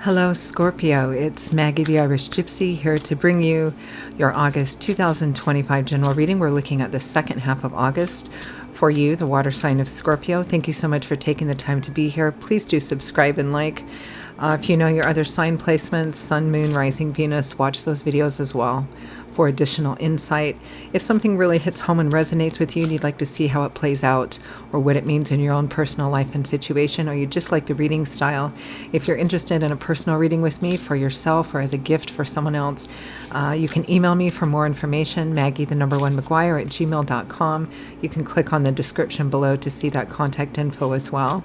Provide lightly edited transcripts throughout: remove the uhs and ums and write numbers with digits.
Hello, Scorpio. It's Maggie the Irish Gypsy here to bring you your August 2025 general reading. We're looking at the second half of August for you, the water sign of Scorpio. Thank you so much for taking the time to be here. Please do subscribe and like. If you know your other sign placements, Sun, Moon, Rising, Venus, watch those videos as well for additional insight. If something really hits home and resonates with you and you'd like to see how it plays out or what it means in your own personal life and situation, or you just like the reading style, if you're interested in a personal reading with me for yourself or as a gift for someone else, you can email me for more information, Maggie1McGuire@gmail.com. You can click on the description below to see that contact info as well.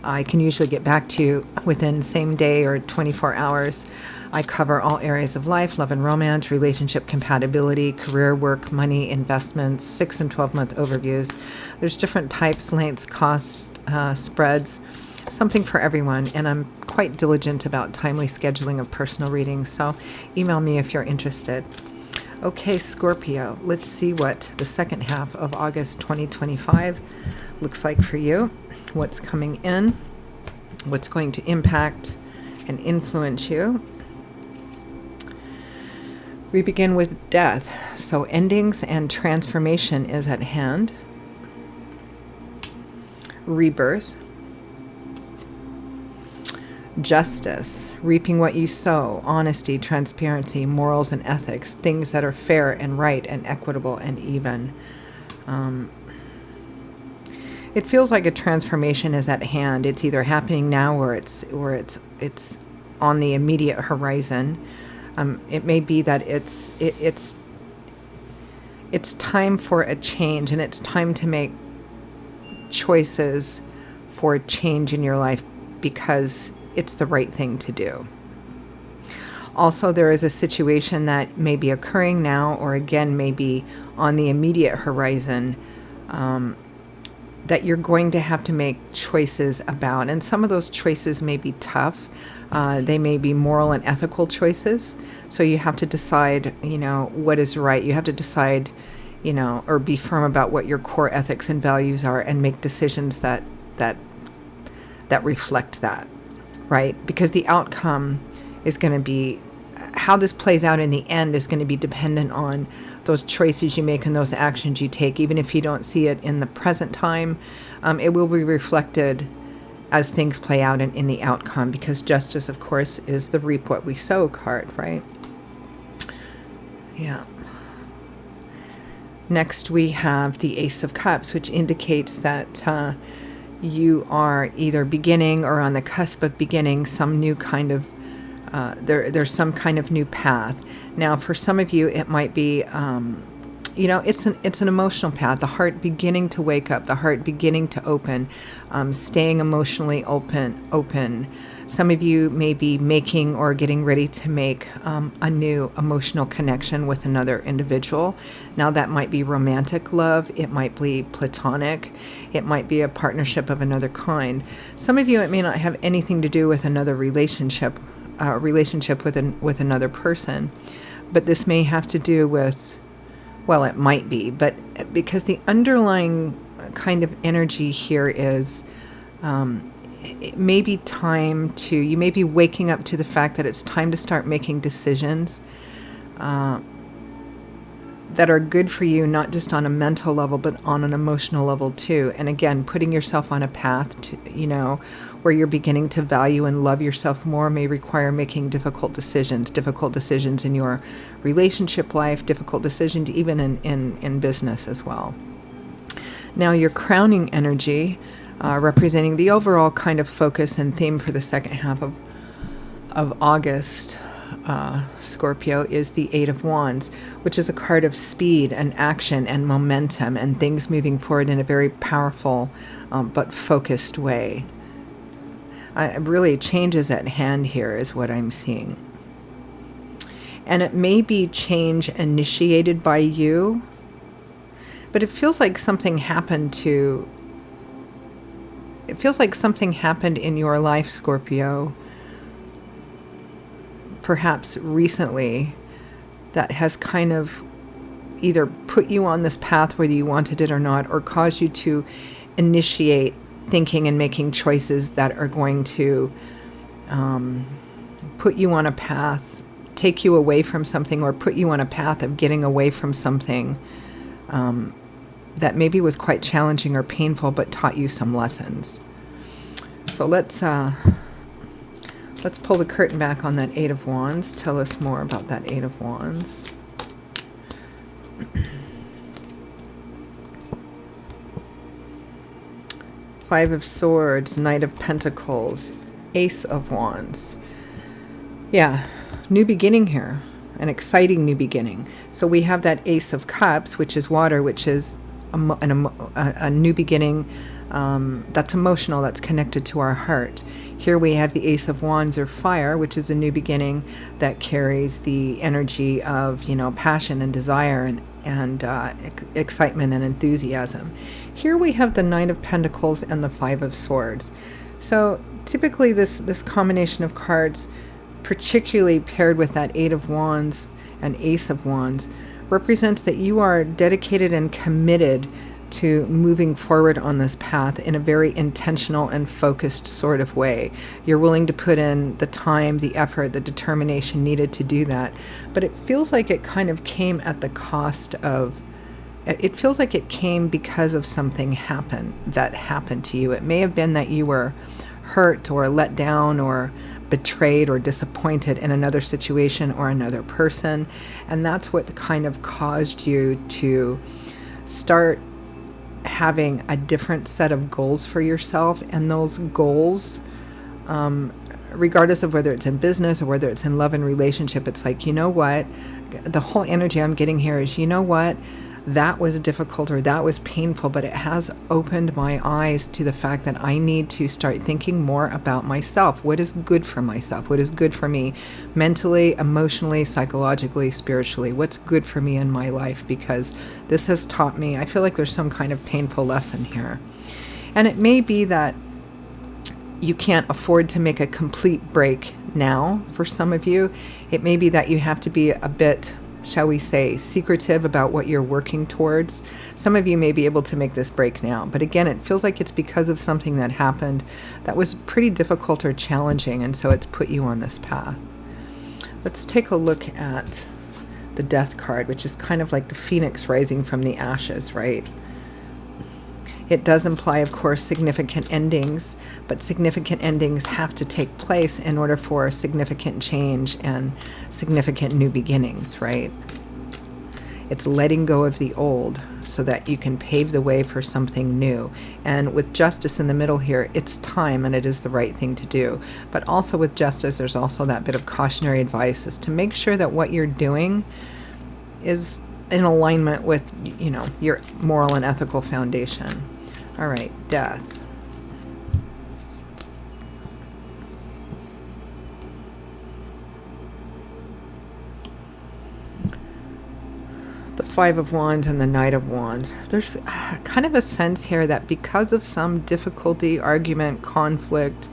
I can usually get back to you within same day or 24 hours. I cover all areas of life, love and romance, relationship compatibility, career, work, money, investments, 6 and 12-month overviews. There's different types, lengths, costs, spreads, something for everyone. And I'm quite diligent about timely scheduling of personal readings, so email me if you're interested. Okay, Scorpio, let's see what the second half of August 2025 looks like for you. What's coming in, what's going to impact and influence you. We begin with death. So endings and transformation is at hand. Rebirth. Justice, reaping what you sow, honesty, transparency, morals and ethics, things that are fair and right and equitable and even. It feels like a transformation is at hand. It's either happening now or it's on the immediate horizon. It may be that it's time for a change, and it's time to make choices for change in your life because it's the right thing to do. Also, there is a situation that may be occurring now, or again may be on the immediate horizon, that you're going to have to make choices about. And some of those choices may be tough. They may be moral and ethical choices. So you have to decide, what is right. You have to decide, or be firm about what your core ethics and values are, and make decisions that reflect that, right? Because the outcome is going to be, how this plays out in the end is going to be dependent on those choices you make and those actions you take. Even if you don't see it in the present time, it will be reflected as things play out in the outcome, because justice, of course, is the reap what we sow card, right? Yeah. Next, we have the Ace of Cups, which indicates that you are either beginning or on the cusp of beginning some new kind of, there's some kind of new path. Now, for some of you, it might be, it's an emotional path, the heart beginning to wake up, the heart beginning to open, staying emotionally open. Some of you may be making or getting ready to make a new emotional connection with another individual. Now, that might be romantic love, it might be platonic, it might be a partnership of another kind. Some of you, it may not have anything to do with another relationship with another person, but this may have to do with, well, it might be, but because the underlying kind of energy here is, it may be time to, you may be waking up to the fact that it's time to start making decisions that are good for you, not just on a mental level, but on an emotional level too. And again, putting yourself on a path to, where you're beginning to value and love yourself more may require making difficult decisions in your relationship life, difficult decisions even in business as well. Now, your crowning energy, representing the overall kind of focus and theme for the second half of August, Scorpio, is the Eight of Wands, which is a card of speed and action and momentum and things moving forward in a very powerful but focused way. Really, changes at hand here is what I'm seeing. And it may be change initiated by you, but it feels like something happened in your life, Scorpio, perhaps recently, that has kind of either put you on this path whether you wanted it or not, or caused you to initiate thinking and making choices that are going to put you on a path, take you away from something, or put you on a path of getting away from something that maybe was quite challenging or painful, but taught you some lessons. So let's pull the curtain back on that Eight of Wands. Tell us more about that Eight of Wands. Five of Swords, Knight of Pentacles, Ace of Wands. Yeah, new beginning here, an exciting new beginning. So we have that Ace of Cups, which is water, which is a new beginning that's emotional, that's connected to our heart. Here we have the Ace of Wands, or fire, which is a new beginning that carries the energy of, passion and desire and excitement and enthusiasm. Here we have the Knight of Pentacles and the Five of Swords. So typically this combination of cards, particularly paired with that Eight of Wands and Ace of Wands, represents that you are dedicated and committed to moving forward on this path in a very intentional and focused sort of way. You're willing to put in the time, the effort, the determination needed to do that. But it feels like it kind of came at the cost of, it feels like it came because of something that happened to you. It may have been that you were hurt or let down or betrayed or disappointed in another situation or another person. And that's what kind of caused you to start having a different set of goals for yourself. And those goals, regardless of whether it's in business or whether it's in love and relationship, it's like, you know what? The whole energy I'm getting here is, you know what? That was difficult or that was painful, but it has opened my eyes to the fact that I need to start thinking more about myself. What is good for myself? What is good for me mentally, emotionally, psychologically, spiritually? What's good for me in my life? Because this has taught me, I feel like there's some kind of painful lesson here. And it may be that you can't afford to make a complete break now for some of you. It may be that you have to be a bit, shall we say, secretive about what you're working towards. Some of you may be able to make this break now, but again, it feels like it's because of something that happened that was pretty difficult or challenging, and so it's put you on this path. Let's take a look at the Death card, which is kind of like the phoenix rising from the ashes, right? It does imply, of course, significant endings, but significant endings have to take place in order for significant change and significant new beginnings, right? It's letting go of the old so that you can pave the way for something new. And with justice in the middle here, it's time and it is the right thing to do. But also with justice, there's also that bit of cautionary advice, is to make sure that what you're doing is in alignment with, your moral and ethical foundation. All right, Death. The Five of Wands and the Knight of Wands. There's kind of a sense here that because of some difficulty, argument, conflict,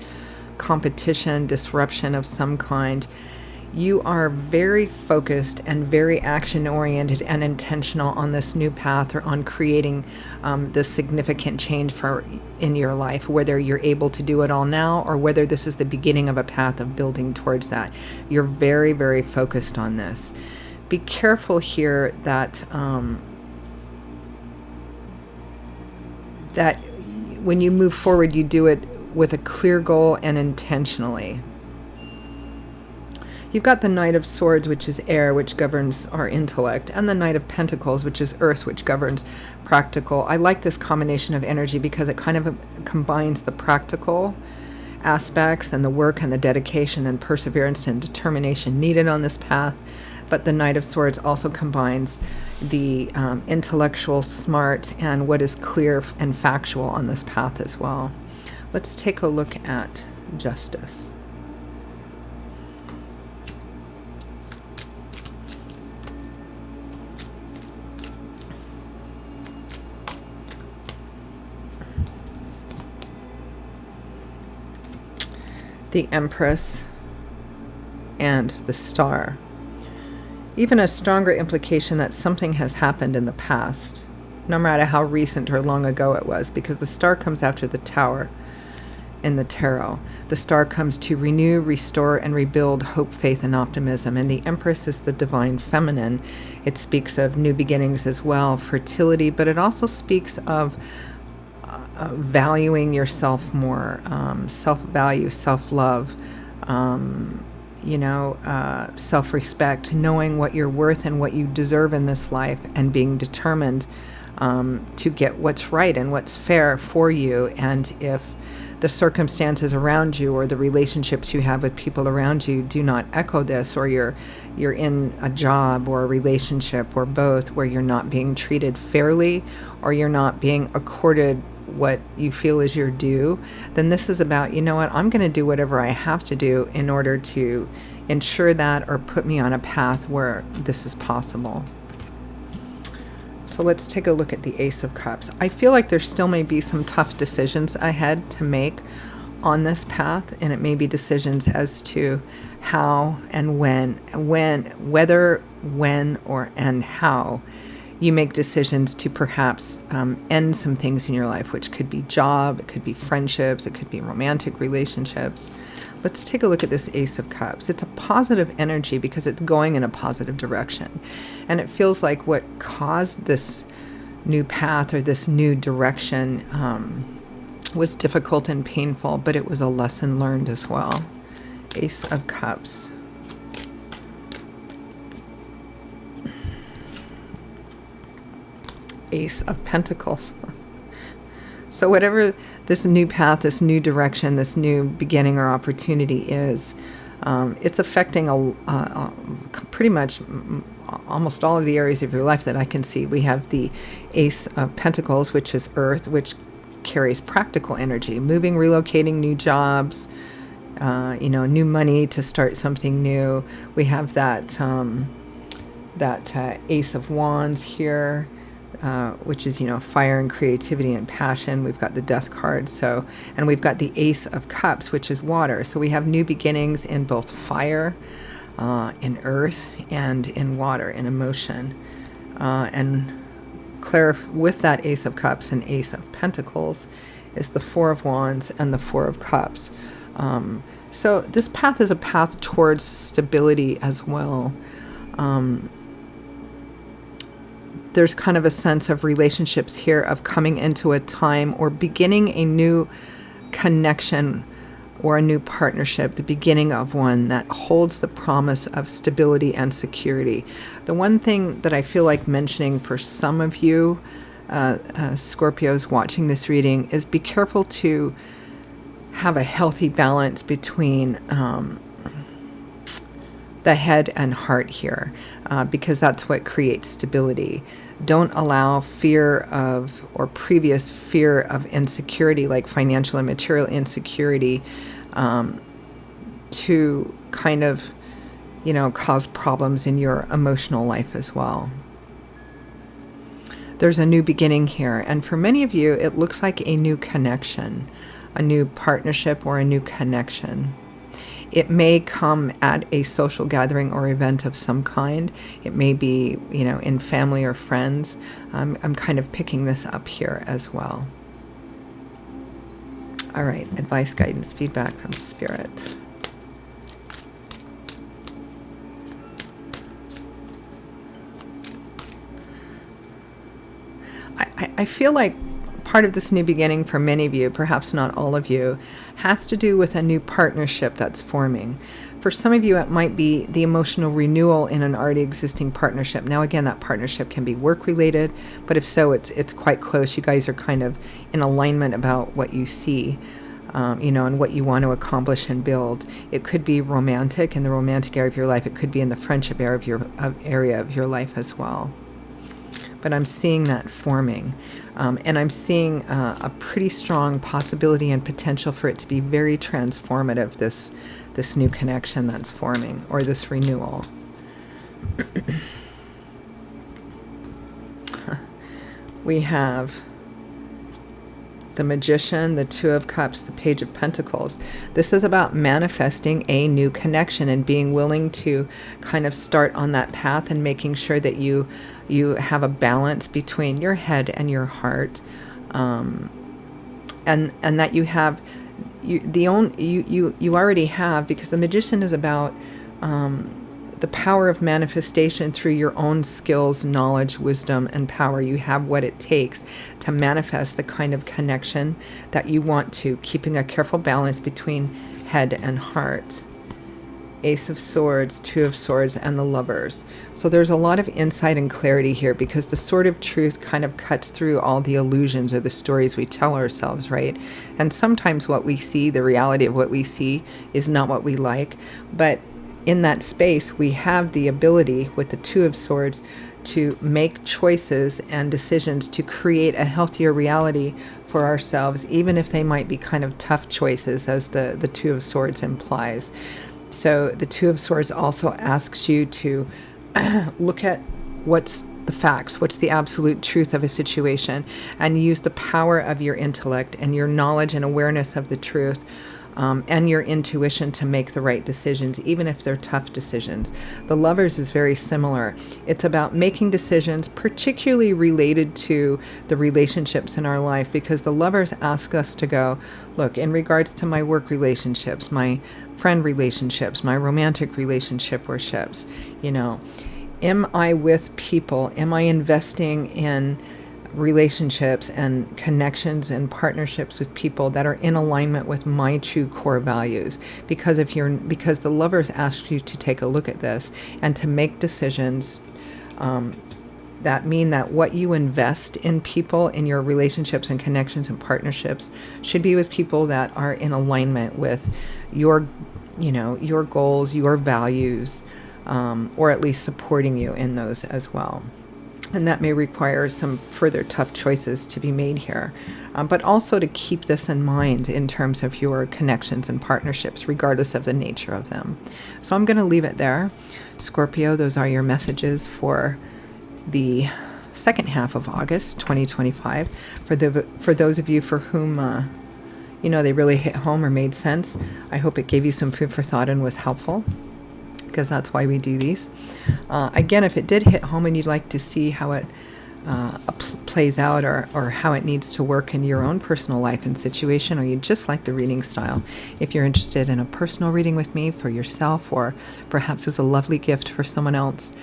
competition, disruption of some kind, you are very focused and very action-oriented and intentional on this new path, or on creating this significant change in your life, whether you're able to do it all now or whether this is the beginning of a path of building towards that. You're very, very focused on this. Be careful here that that when you move forward, you do it with a clear goal and intentionally. You've got the Knight of Swords, which is air, which governs our intellect, and the Knight of Pentacles, which is earth, which governs practical. I like this combination of energy because it kind of combines the practical aspects and the work and the dedication and perseverance and determination needed on this path. But the Knight of Swords also combines the intellectual, smart, and what is clear and factual on this path as well. Let's take a look at justice. The Empress and the Star. Even a stronger implication that something has happened in the past, no matter how recent or long ago it was, because the Star comes after the Tower. in the tarot. The star comes to renew, restore, and rebuild hope, faith, and optimism. And the Empress is the divine feminine. It speaks of new beginnings as well, fertility, but it also speaks of valuing yourself more, self-value, self-love, self-respect, knowing what you're worth and what you deserve in this life, and being determined to get what's right and what's fair for you. And if the circumstances around you or the relationships you have with people around you do not echo this, or you're in a job or a relationship or both where you're not being treated fairly, or you're not being accorded what you feel is your due, then this is about, you know what, I'm going to do whatever I have to do in order to ensure that, or put me on a path where this is possible. So let's take a look at the Ace of Cups. I feel like there still may be some tough decisions ahead to make on this path, and it may be decisions as to how and whether, when, or and how you make decisions to perhaps end some things in your life, which could be job, it could be friendships, it could be romantic relationships. Let's take a look at this Ace of Cups. It's a positive energy because it's going in a positive direction. And it feels like what caused this new path or this new direction was difficult and painful, but it was a lesson learned as well. Ace of Cups. Ace of Pentacles. So whatever this new path, this new direction, this new beginning or opportunity is, it's affecting pretty much almost all of the areas of your life that I can see. We have the Ace of Pentacles, which is Earth, which carries practical energy, moving, relocating, new jobs, new money to start something new. We have that Ace of Wands here, which is, fire and creativity and passion. We've got the Death card. And we've got the Ace of Cups, which is water. So we have new beginnings in both fire, in earth, and in water, in emotion. And Claire, with that Ace of Cups and Ace of Pentacles, is the Four of Wands and the Four of Cups. So this path is a path towards stability as well. There's kind of a sense of relationships here, of coming into a time or beginning a new connection or a new partnership, the beginning of one that holds the promise of stability and security. The one thing that I feel like mentioning for some of you, Scorpios watching this reading, is be careful to have a healthy balance between the head and heart here, because that's what creates stability. Don't allow fear of, or previous fear of insecurity, like financial and material insecurity, to kind of, cause problems in your emotional life as well. There's a new beginning here, and for many of you, it looks like a new connection, a new partnership, or a new connection. It may come at a social gathering or event of some kind. It may be, in family or friends. I'm kind of picking this up here as well. All right, advice, guidance, feedback from Spirit. I feel like part of this new beginning for many of you, perhaps not all of you, has to do with a new partnership that's forming. For some of you, it might be the emotional renewal in an already existing partnership. Now, again, that partnership can be work-related, but if so, it's quite close. You guys are kind of in alignment about what you see, and what you want to accomplish and build. It could be romantic, in the romantic area of your life. It could be in the friendship area of your life as well. But I'm seeing that forming. And I'm seeing a pretty strong possibility and potential for it to be very transformative, this new connection that's forming, or this renewal. We have the Magician, the Two of Cups, the Page of Pentacles. This is about manifesting a new connection and being willing to kind of start on that path and making sure that you have a balance between your head and your heart, and that you have you already have, because the Magician is about the power of manifestation through your own skills, knowledge, wisdom, and power. You have what it takes to manifest the kind of connection that you want to, keeping a careful balance between head and heart. Ace of Swords, Two of Swords, and the Lovers. So there's a lot of insight and clarity here, because the Sword of Truth kind of cuts through all the illusions or the stories we tell ourselves, right? And sometimes what we see, the reality of what we see, is not what we like. But in that space, we have the ability with the Two of Swords to make choices and decisions to create a healthier reality for ourselves, even if they might be kind of tough choices, as the Two of Swords implies. So the Two of Swords also asks you to look at what's the facts, what's the absolute truth of a situation, and use the power of your intellect and your knowledge and awareness of the truth, and your intuition to make the right decisions, even if they're tough decisions. The Lovers is very similar. It's about making decisions, particularly related to the relationships in our life, because the Lovers ask us to go, look, in regards to my work relationships, my friend relationships, my romantic relationships, am I with people? Am I investing in relationships and connections and partnerships with people that are in alignment with my true core values? Because the Lovers ask you to take a look at this and to make decisions that mean that what you invest in people, in your relationships and connections and partnerships, should be with people that are in alignment with your goals, your values, or at least supporting you in those as well. And that may require some further tough choices to be made here, but also to keep this in mind in terms of your connections and partnerships, regardless of the nature of them. So I'm going to leave it there. Scorpio, those are your messages for the second half of August 2025. For those of you for whom they really hit home or made sense, I hope it gave you some food for thought and was helpful, because that's why we do these. Again, if it did hit home and you'd like to see how it plays out, or how it needs to work in your own personal life and situation, or you just like the reading style, if you're interested in a personal reading with me for yourself, or perhaps as a lovely gift for someone else,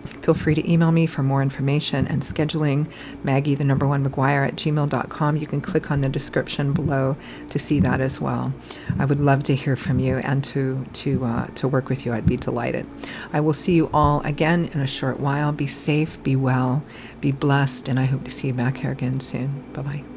feel free to email me for more information and scheduling. Maggie, the number 1 McGuire at gmail.com. You can click on the description below to see that as well. I would love to hear from you and to work with you. I'd be delighted. I will see you all again in a short while. Be safe, be well, be blessed, and I hope to see you back here again soon. Bye-bye.